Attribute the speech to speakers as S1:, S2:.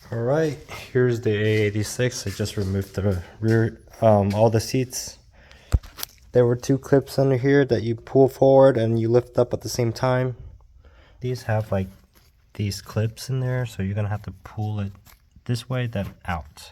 S1: All right, here's the AE86. I just removed the rear, all the seats. There were two clips under here that you pull forward and you lift up at the same time. These have like these clips in there, so you're gonna have to pull it this way, then out.